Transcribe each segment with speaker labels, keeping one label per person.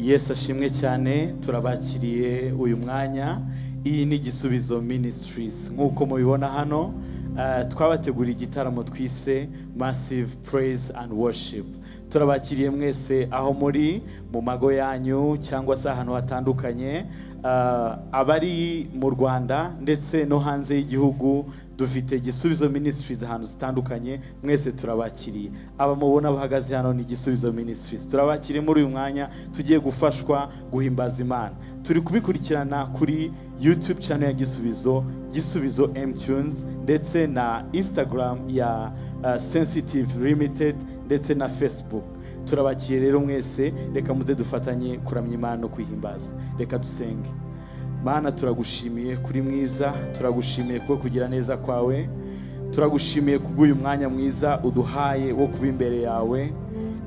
Speaker 1: Yesu ashimwe cyane, turabakiriye uyu mwanya. Iyi ni Gisubizo Ministries. Nk'uko mubibona hano, twabateguriye igitaramo twise Massive Praise and Worship. Turabakiriye mwese aho muri mu mago yanyu cyangwa se ahantu hatandukanye, abari mu Rwanda ndetse no hanze y'igihugu. Dufite Gisubizo Ministries ahantu zitandukanye, mwese turabakiriye. Aba mubona bahagaze hano ni Gisubizo Ministries. Turabakiriye muri uyu mwanya, tugiye gufashwa guhimbaza Imana. Turi kubikurikirana kuri YouTube channel ya Gisubizo M-Tunes, ndetse na Instagram ya Sensitive Limited, ndetse na Facebook. Turabakiriye rero mwese, reka muze dufatanye kuramya Imana no kwihimbaza. Reka dusenge. Mana, turagushimiye kuri mwiza, turagushimiye kuko kugira neza kwawe, turagushimiye kubw'uyu mwanya mwiza uduhaye wo kuba imbere yawe.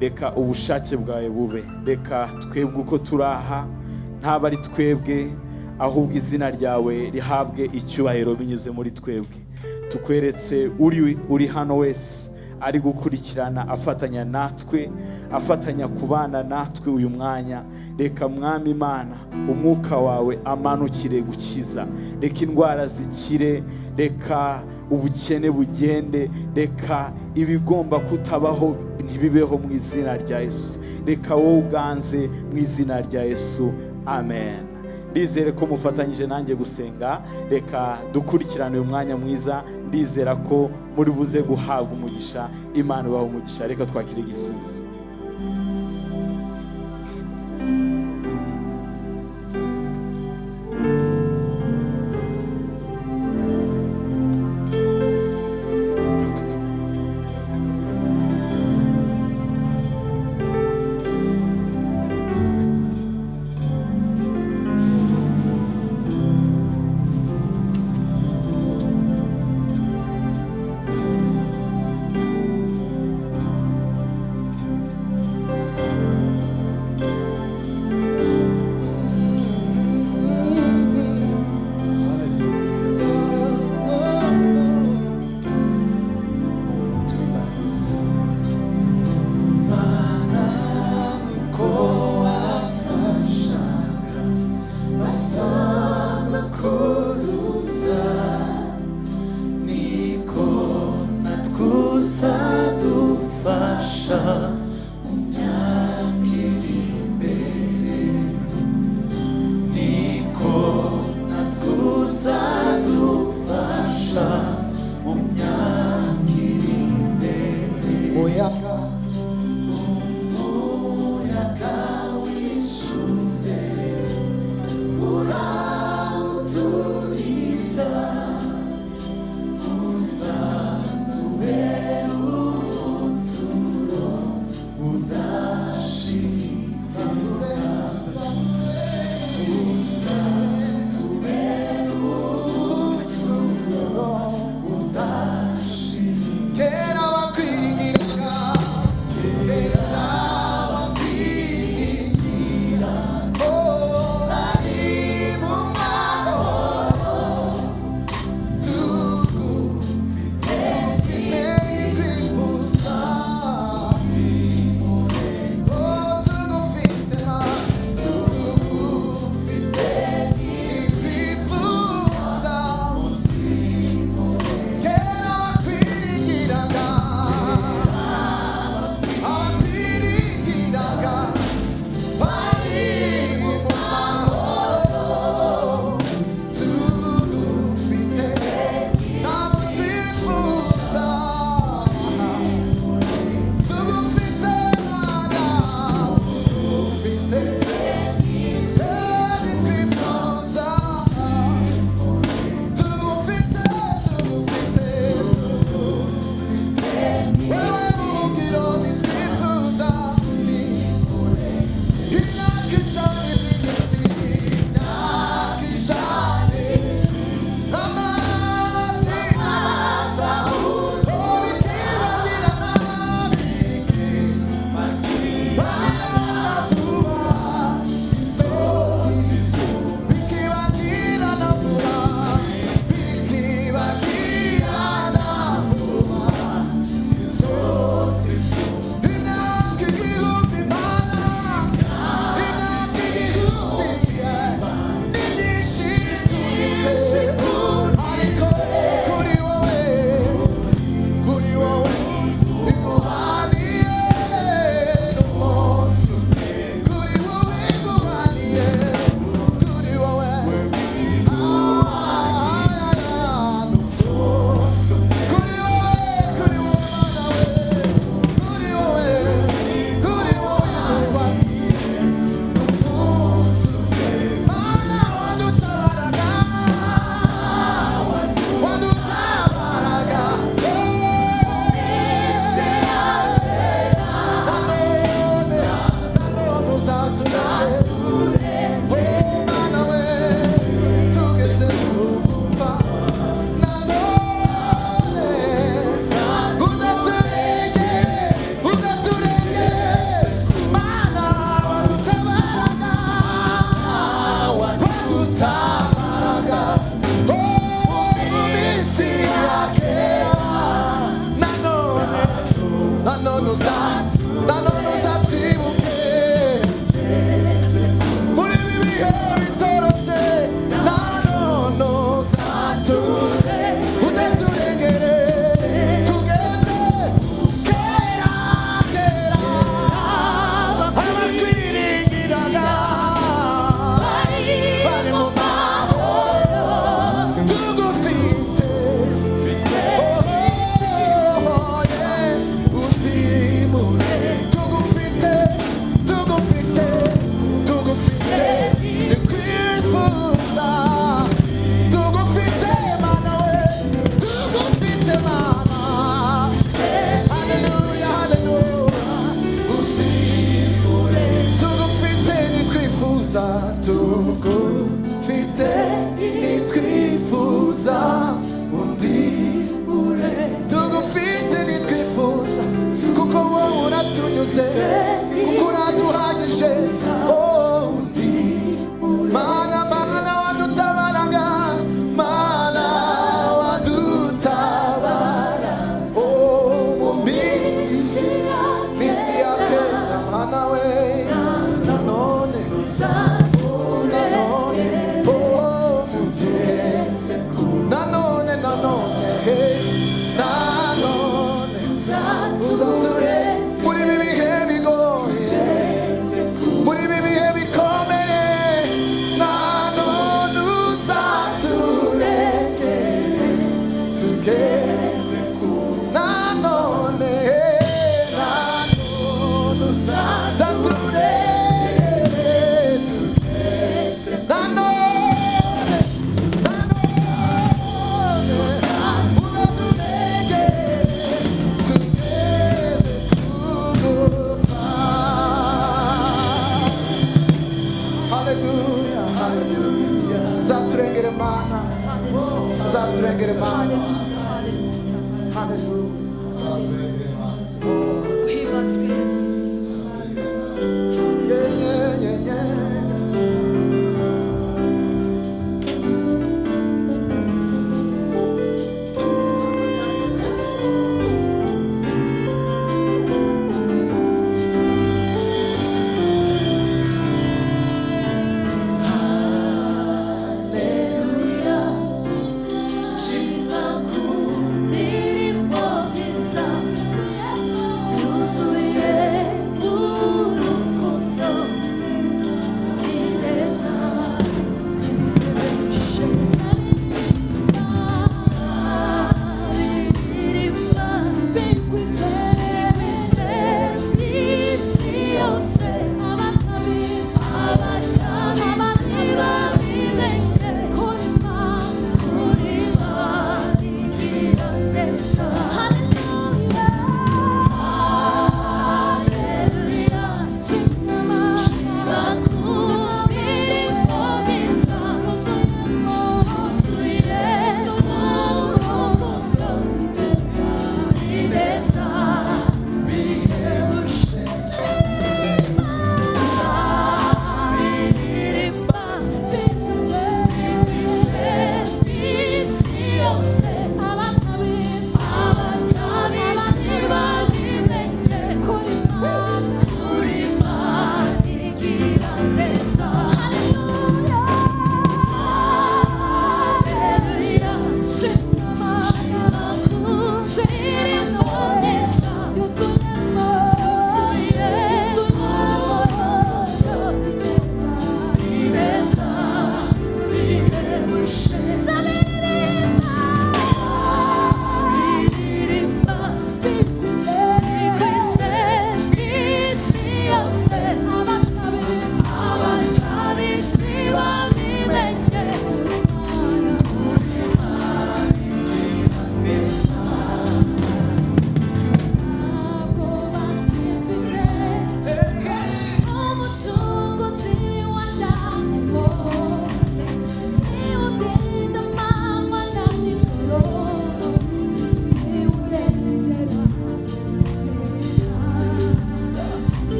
Speaker 1: Reka ubushake bwawe bube, reka twebwe uko turaha ntaba ari twebwe, ahubwo izina ryawe rihabwe icyubahiro binyuze muri twebwe. Tukweretse uri hano wese ari gukurikirana, afatanya natwe, afatanya kubana natwe uyu mwanya. Reka Mwami Imana, umwuka wawe amanukire gukiza, reka indwara zikire, reka ubukene bugende, reka ibigomba kutabaho ntibibeho mu izina rya Yesu. Reka wowe uganze mu izina rya Yesu, amen. Ndizere ko mufatanyije nanjye gusenga. Reka dukurikirane uyu mwanya mwiza, ndizera ko muri buze guhabwa umugisha. Imana ibahe umugisha. Reka twakire igisubizo.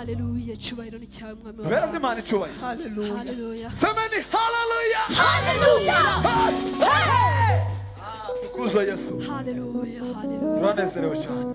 Speaker 2: Hallelujah. Cyubahiro ni cyawe mwami wacu.
Speaker 3: Bereze Imana icyubahiro.
Speaker 2: Hallelujah.
Speaker 3: Semeni hallelujah.
Speaker 2: Hallelujah.
Speaker 3: Tukuza Yesu.
Speaker 2: Hallelujah. Hallelujah.
Speaker 3: Turanezerewe cyane.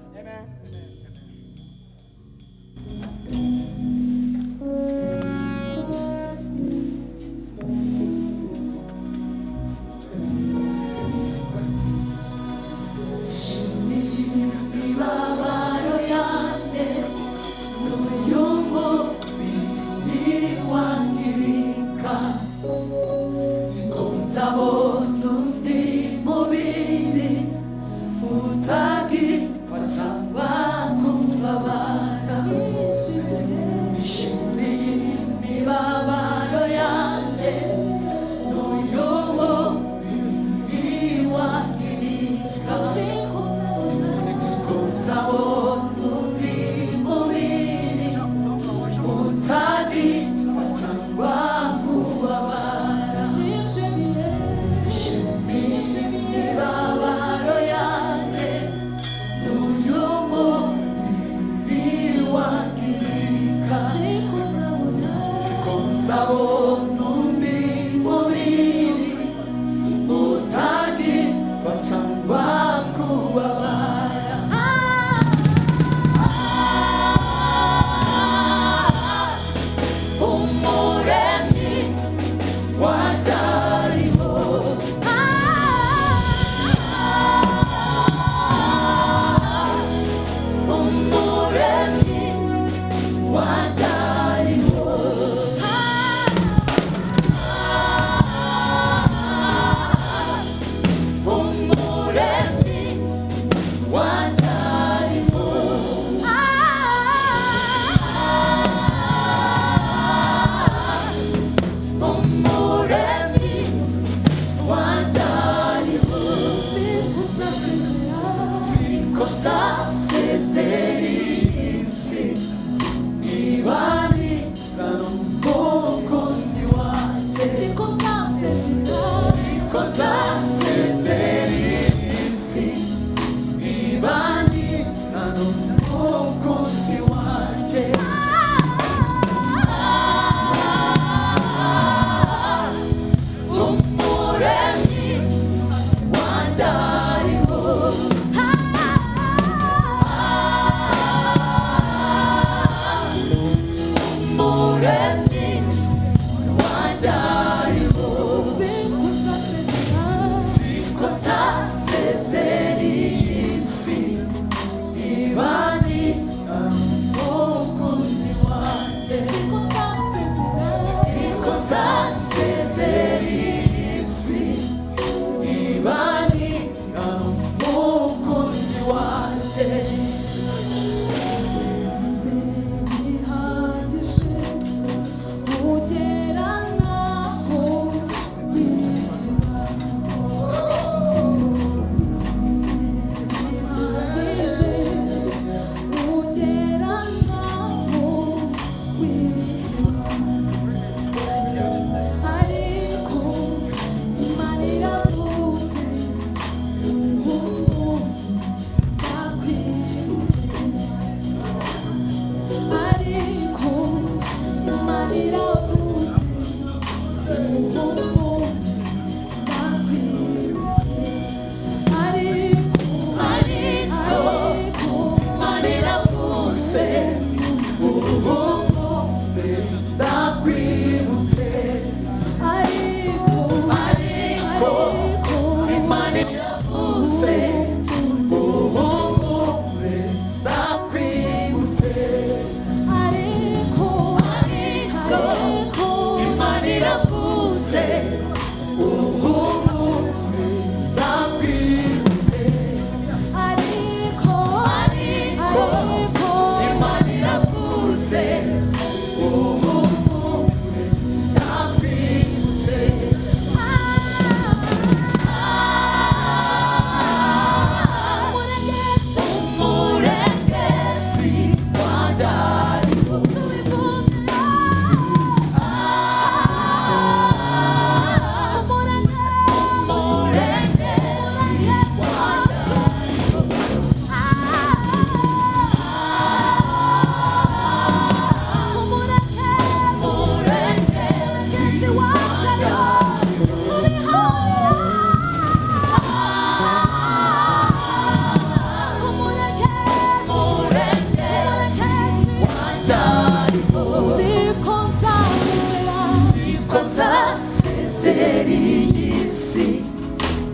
Speaker 4: minisiteri y'isi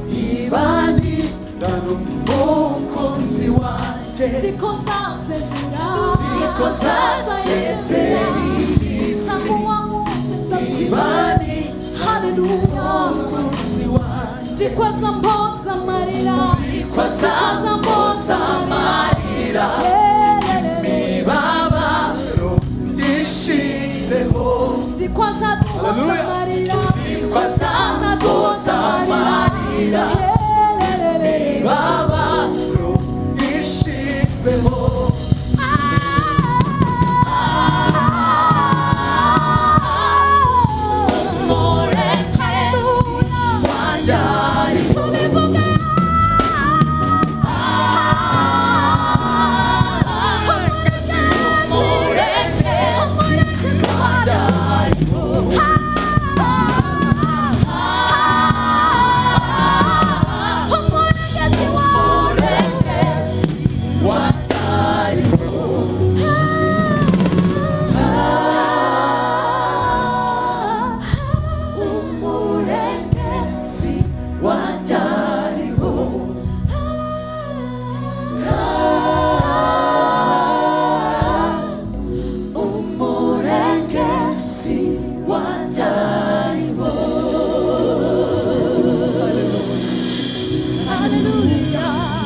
Speaker 4: ibanira n'umukozi wanjye
Speaker 5: Ziko zasezera
Speaker 4: ziko zasezera y'isi ibani
Speaker 5: Haleluya
Speaker 4: n'umukozi wanjye
Speaker 5: Ziko zampoza amarira
Speaker 4: ziko zampoza amarira imibabaro ishizeho
Speaker 5: Ziko zaduhoza
Speaker 3: Haleluya.
Speaker 5: amarira
Speaker 4: ziko zampoza amarira imibabaro ishizeho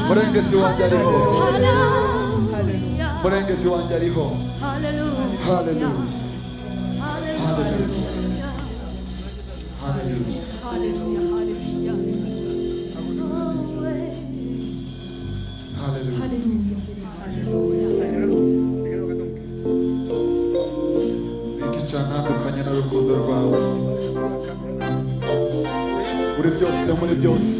Speaker 4: murengezi wanjye ariho murengezi wanjye ariho haleluya haleluya igicanandukanye n'urukundo rwawe muri byose muri byose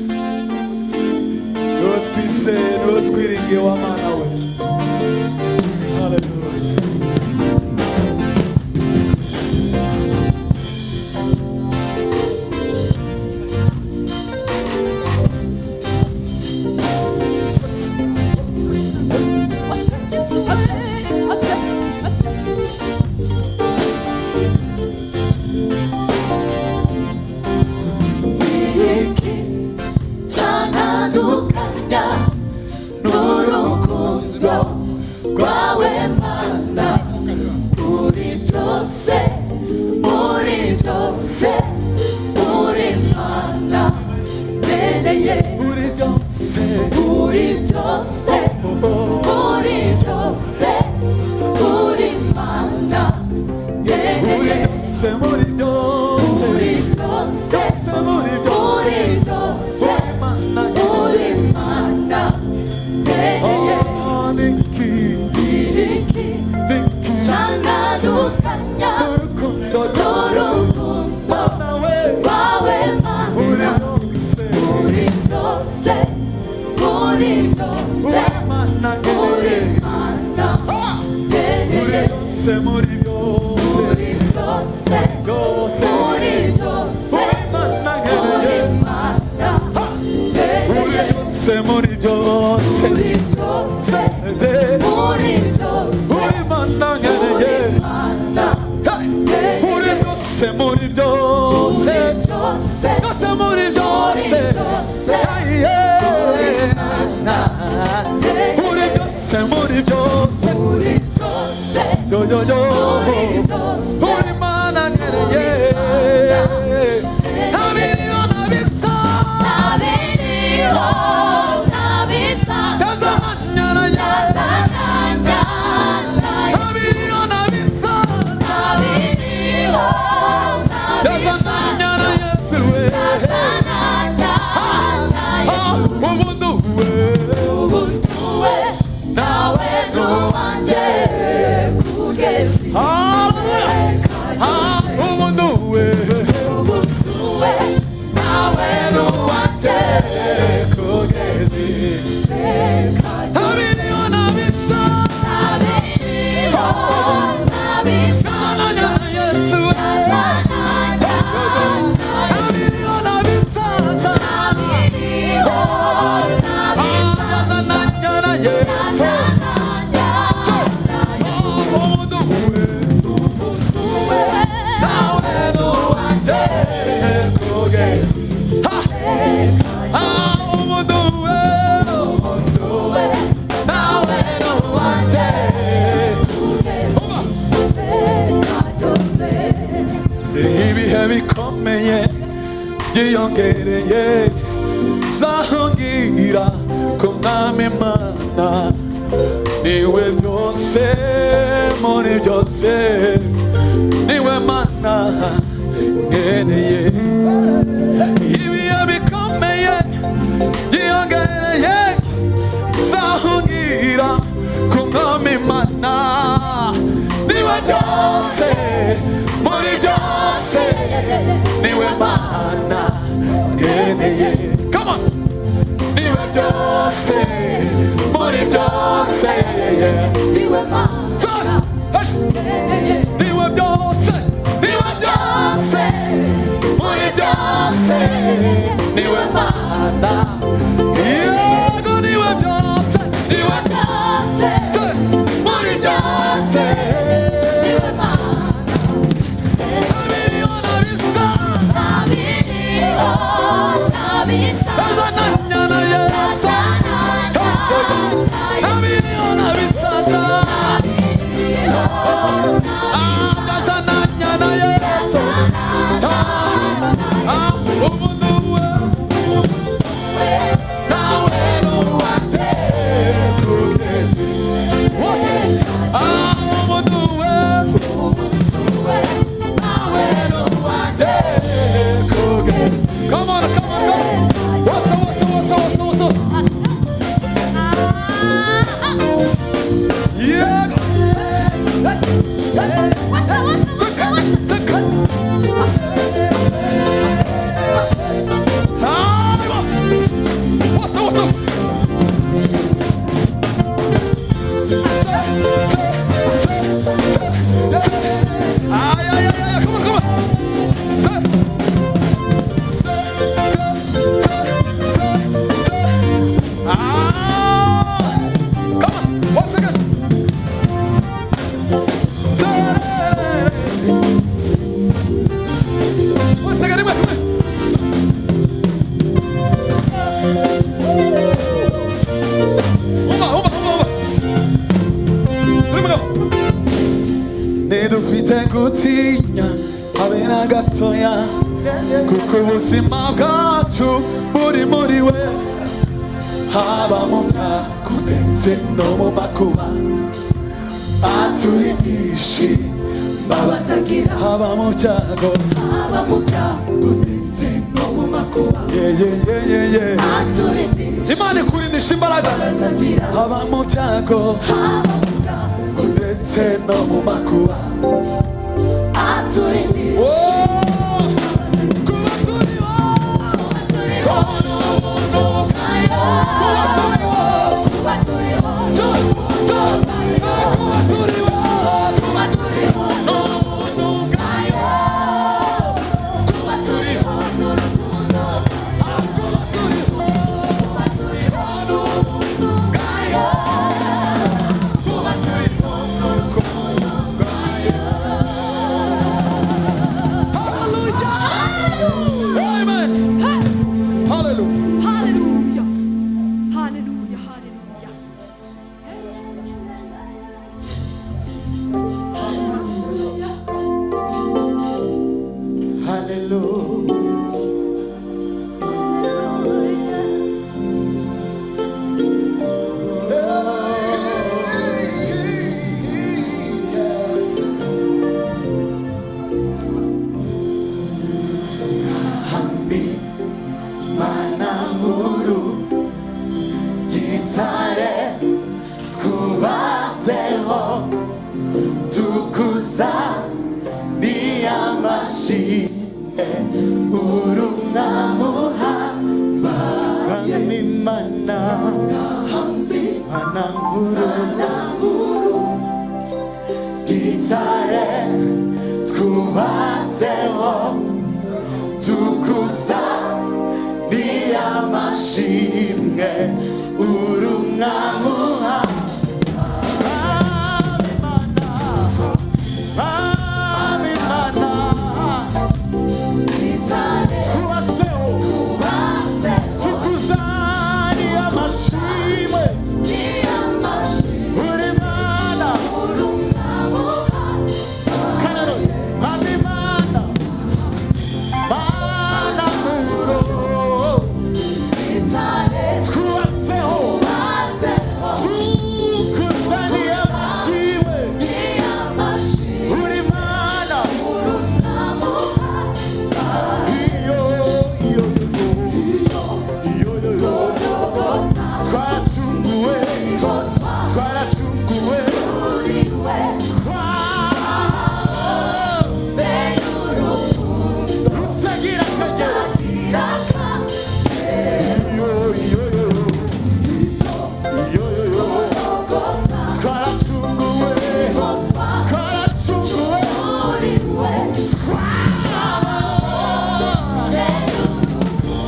Speaker 4: niwe twizeye niwe twiringiye wa mana we haleluya ibihe bikomeye byiyongereye zahungira ku mwami Imana niwe byose muri byose niwe Mana nkeneye ibihe bikomeye byiyongereye zahungira ku mwami Imana niwe byose muri byose niwe Mana nkeneye come on niwe byose muri byose
Speaker 5: niwe Mana
Speaker 4: niwe byose niwe byose muri byose niwe Mana yego niwe byose niwe byose muri byose
Speaker 5: niwe Mana
Speaker 4: abiriona bisa
Speaker 5: nabisa
Speaker 4: azananyana Yesu abiriona bisasa azananyana Yesu umuntu we nawe nuwanje kugezi wose umuntu we nawe nuwanje kugezi come on what's yeah nidufite gutinya habe na gatoya kuko ubuzima bwacu buri muri we haba mu byago ndetse no mu makuba aturigishe babasagira haba mu byago ndetse no mu makuba aturigishe Imana ikurindisha imbaraga haba mu byago ndetse no mu makuba aturindishe kuba turiho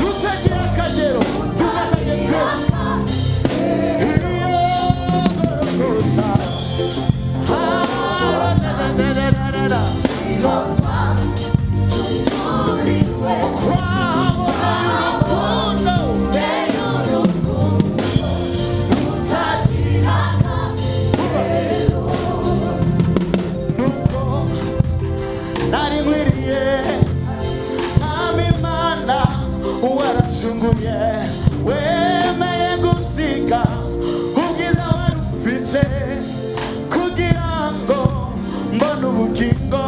Speaker 1: rutagira akagero tufatanye twese wemeye gusiga ubwiza wari ufite kugira ngo mbone ubugingo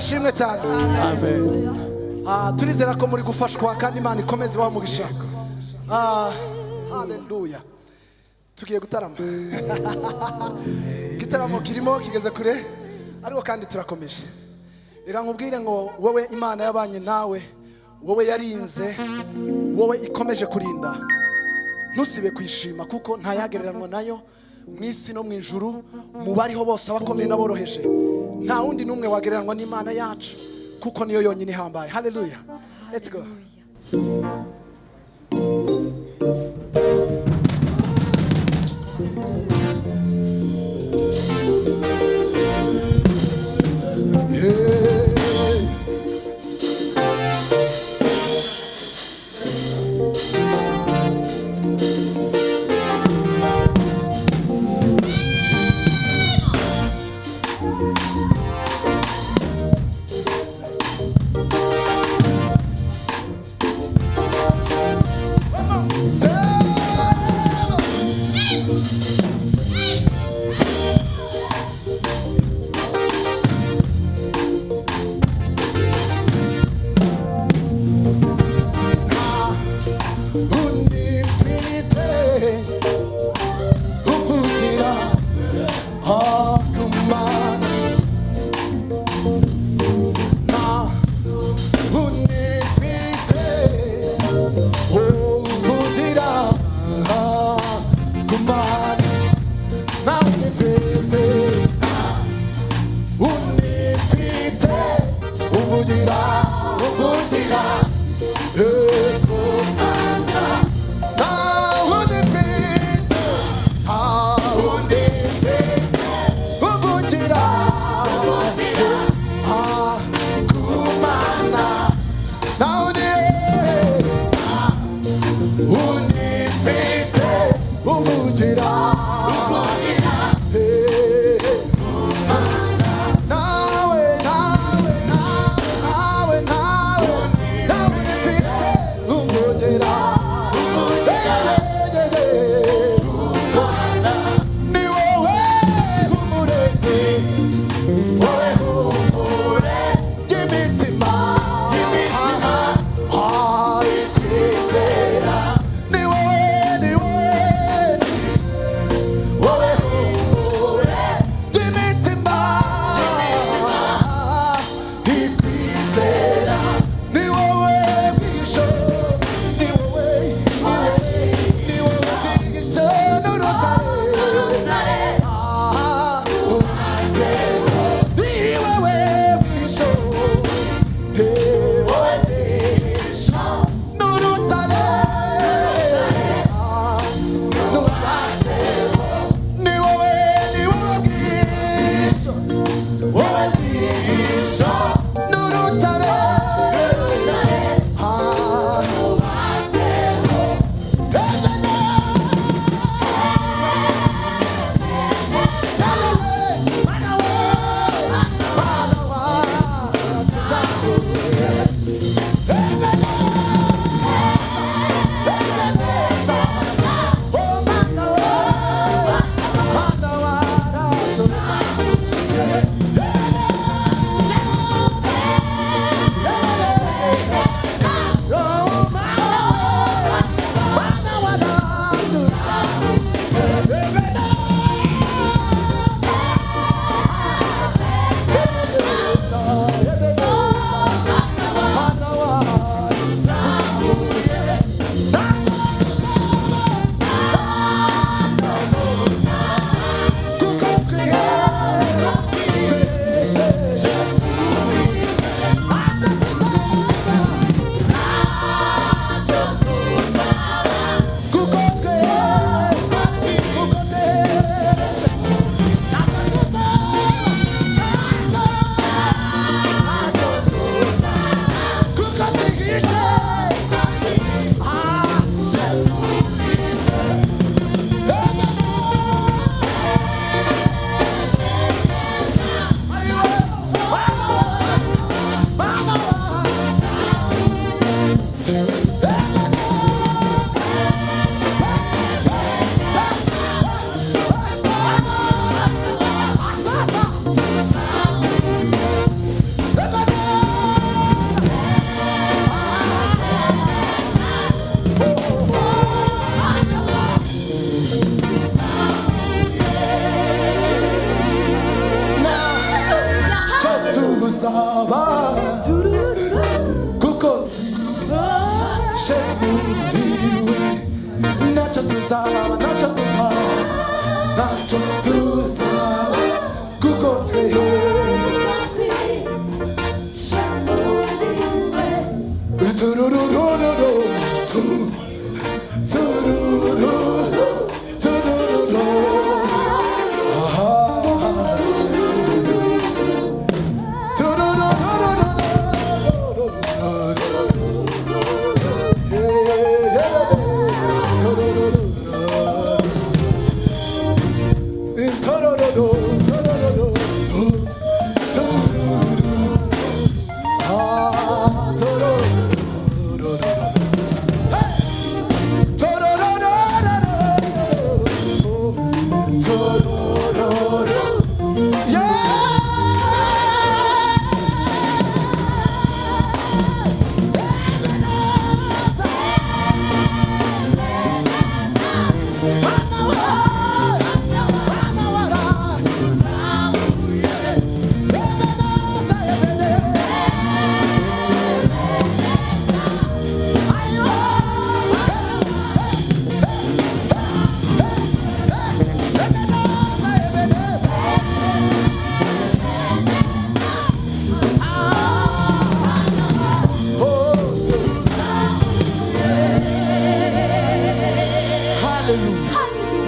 Speaker 4: ashimwe cyane. Turizera ko muri gufashwa kandi Imana ikomeze ibahe umugisha. Haleluya. Tugiye gutarama. Gitaramo kirimo kigeze kure ariko kandi turakomeje. Reka nkubwire ngo wowe Imana yabanye nawe, wowe yarinze, wowe ikomeje kurinda. Ntusibe kwishima kuko ntayagereranwa nayo mwisi no mwijuru, mubariho bose abakomeye naboroheje. Nta wundi numwe wagereranwa n'Imana yacu kuko niyo yonyine ihambaye. Hallelujah. Let's go. unifite uvugira hakumana na unifite uvugira hakumana na unifite uvugira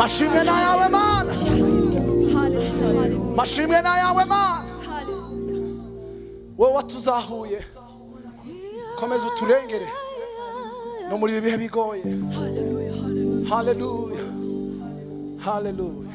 Speaker 4: mashimwe na yawe mana,
Speaker 2: Hallelujah.
Speaker 4: mashimwe na yawe mana.
Speaker 2: Hallelujah.
Speaker 4: Wowe watuzahuye, komeza uturengere no muri ibi bihe bigoye.
Speaker 2: Hallelujah. Hallelujah.
Speaker 4: Haleluya, haleluya.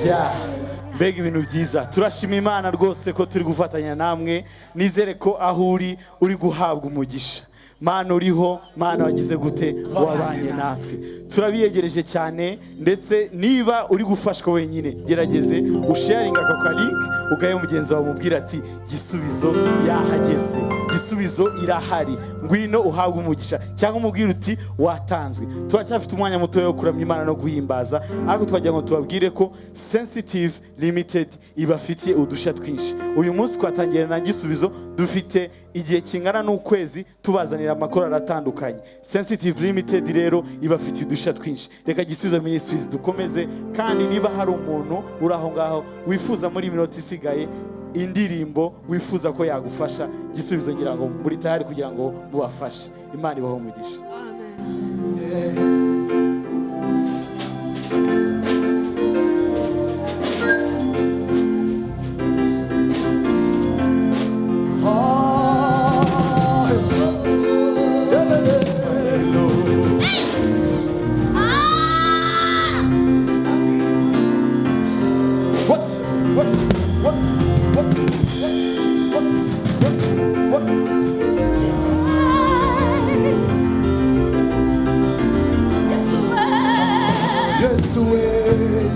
Speaker 1: Yeah. Mbega ibintu byiza, turashima Imana rwose ko turi gufatanya namwe. Nizere ko aho uri guhabwa umugisha. Mana uriho, Mana wagize gute, wabanye natwe. Turabiyegereje cyane, ndetse niba uri gufashwa wenyine, gerageze usharinga aka link ugaye mugenzi wawe umubwira ati Gisubizo yahageze, Gisubizo irahari, ngwino uhabwe umugisha, cyangwa umubwira uti watanzwe. Turacyafite umwanya muto wo kuramya Imana no guhimbaza, ariko twagira ngo tubabwire ko Sensitive Limited ibafitiye udusha twinshi. Uyu munsi twatangira na Gisubizo, dufite igihe kingana n'ukwezi tubazanira amakorali atandukanye. Sensitive Limited rero ibafitiye udusha twinshi. Reka Gisubizo Ministries dukomeze, kandi niba hari umuntu uri aho ngaho wifuza muri minota isigaye indirimbo wifuza ko yagufasha, Gisubizo ngira ngo muri tayari kugira ngo mubafashe. Imana ibaho umugisha.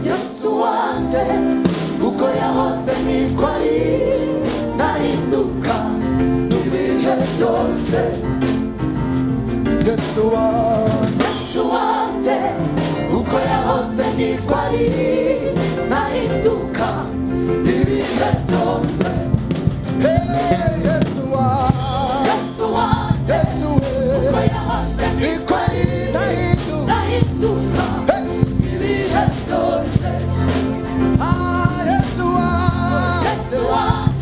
Speaker 5: Yesu wanje uko yahoze niko ari nahinduka ibihe byose. Yesu wanje uko yahoze niko ari nahinduka ibihe byose. Yesu wanje uko yahoze niko ari nahinduka ibihe byose.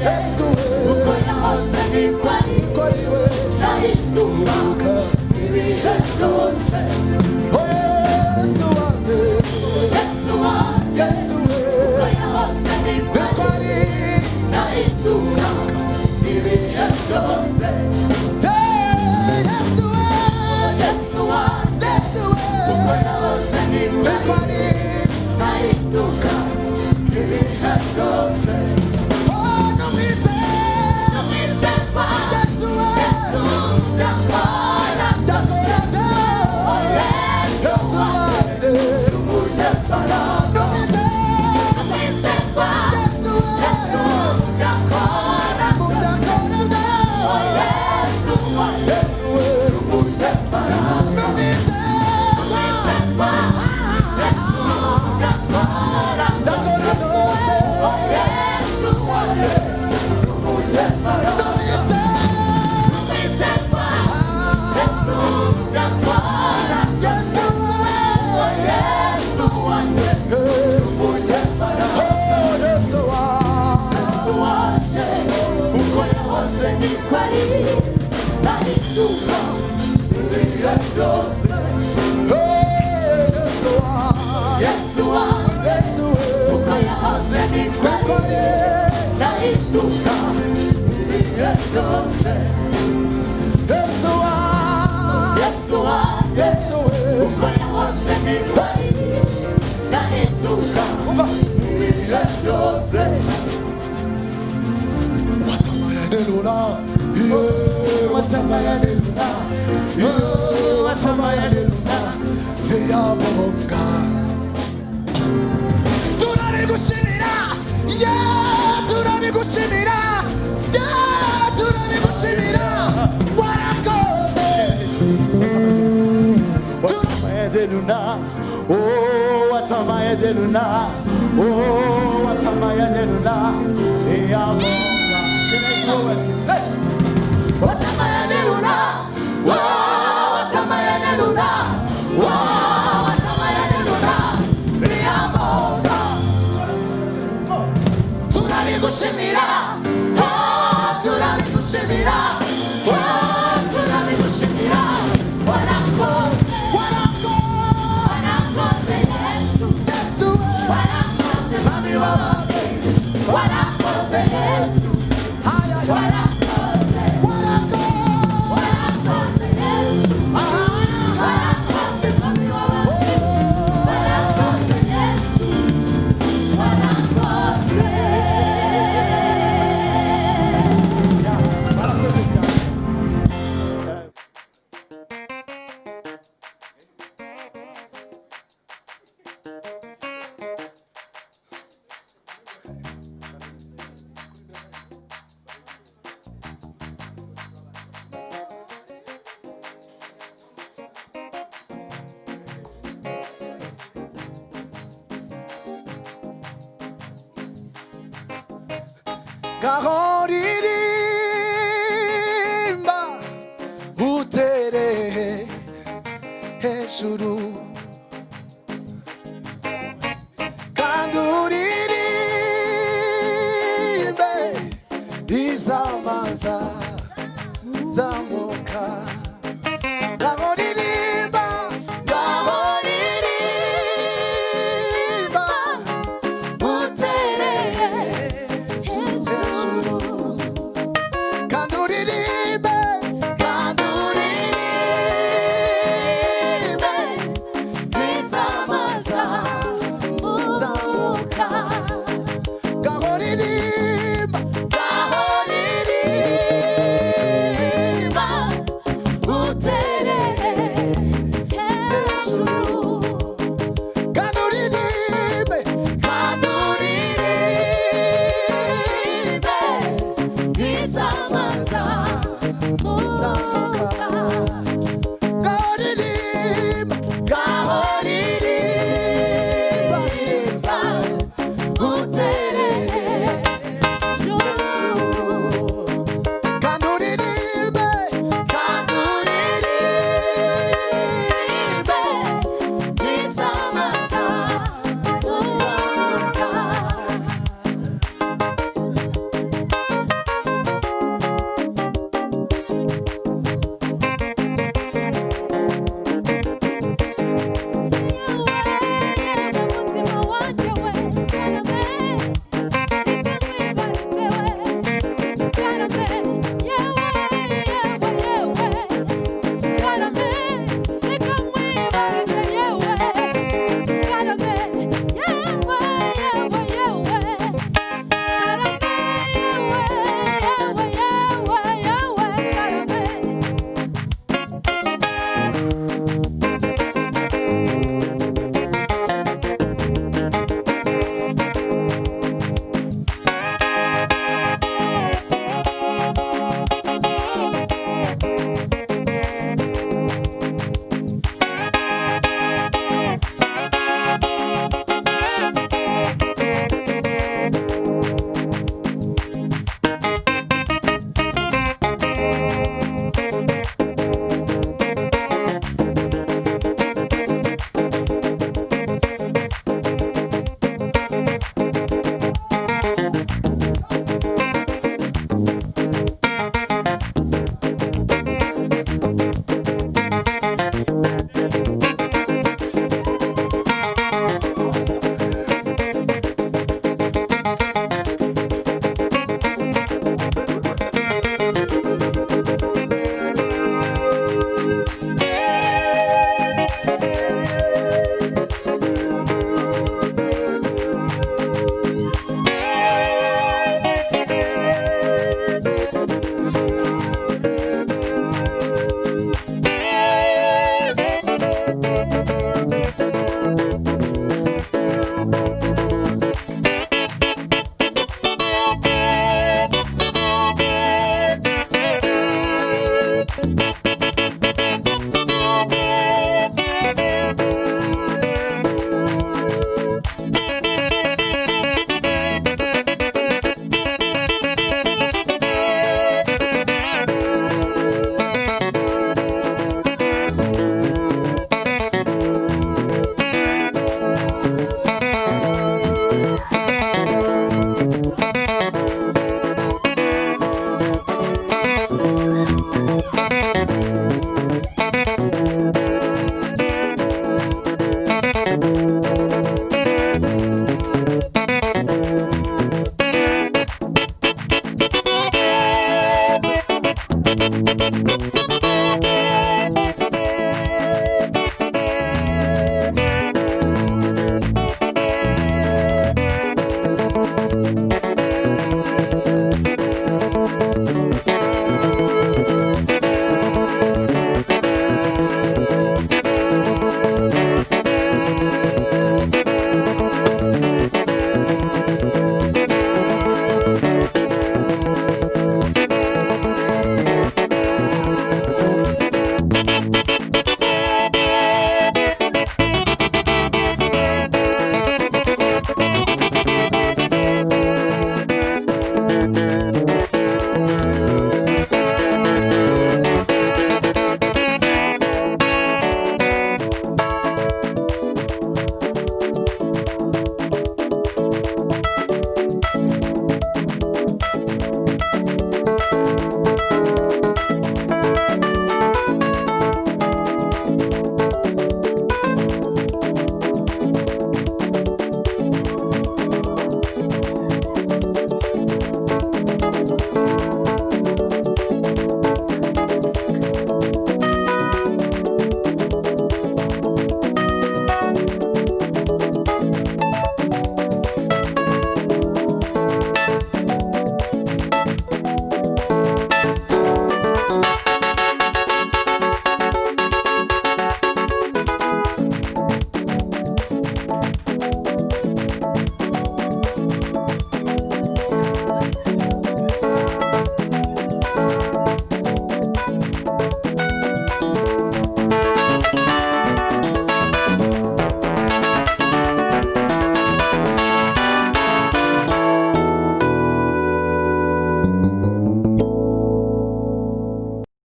Speaker 5: Yesu uko yahoze niko ari nahinduka ibihe byose. Yesu wanje uko yahoze niko ari nahinduka ibihe byose. Yesu wanje uko yahoze niko ari nahinduka ibihe byose. What
Speaker 4: ngaho ririmba utere hejuru